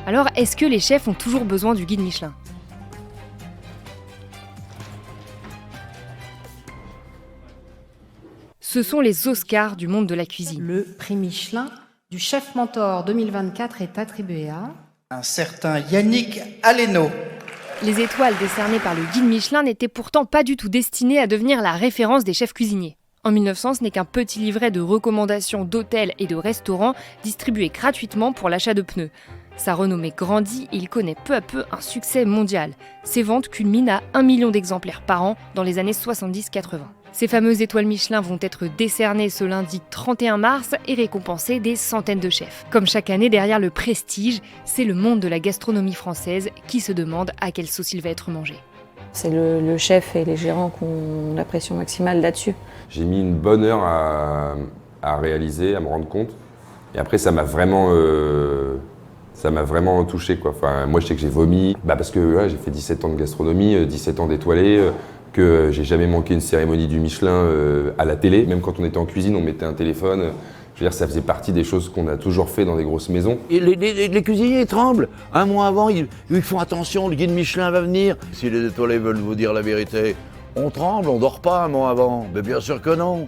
Alors, est-ce que les chefs ont toujours besoin du guide Michelin ? Ce sont les Oscars du monde de la cuisine. Le prix Michelin du chef mentor 2024 est attribué à un certain Yannick Aleno. Les étoiles décernées par le guide Michelin n'étaient pourtant pas du tout destinées à devenir la référence des chefs cuisiniers. En 1900, ce n'est qu'un petit livret de recommandations d'hôtels et de restaurants distribué gratuitement pour l'achat de pneus. Sa renommée grandit et il connaît peu à peu un succès mondial. Ses ventes culminent à 1 million d'exemplaires par an dans les années 70-80. Ces fameuses étoiles Michelin vont être décernées ce lundi 31 mars et récompenser des centaines de chefs. Comme chaque année, derrière le prestige, c'est le monde de la gastronomie française qui se demande à quelle sauce il va être mangé. C'est le chef et les gérants qui ont la pression maximale là-dessus. J'ai mis une bonne heure à réaliser, à me rendre compte. Et après, ça m'a vraiment touché, quoi. Enfin, moi, je sais que j'ai vomi, parce que j'ai fait 17 ans de gastronomie, 17 ans d'étoilé, que j'ai jamais manqué une cérémonie du Michelin à la télé. Même quand on était en cuisine, on mettait un téléphone. Je veux dire, ça faisait partie des choses qu'on a toujours fait dans des grosses maisons. Et les cuisiniers tremblent. Un mois avant, ils font attention, le guide Michelin va venir. Si les étoilés veulent vous dire la vérité, on tremble, on dort pas un mois avant. Mais bien sûr que non.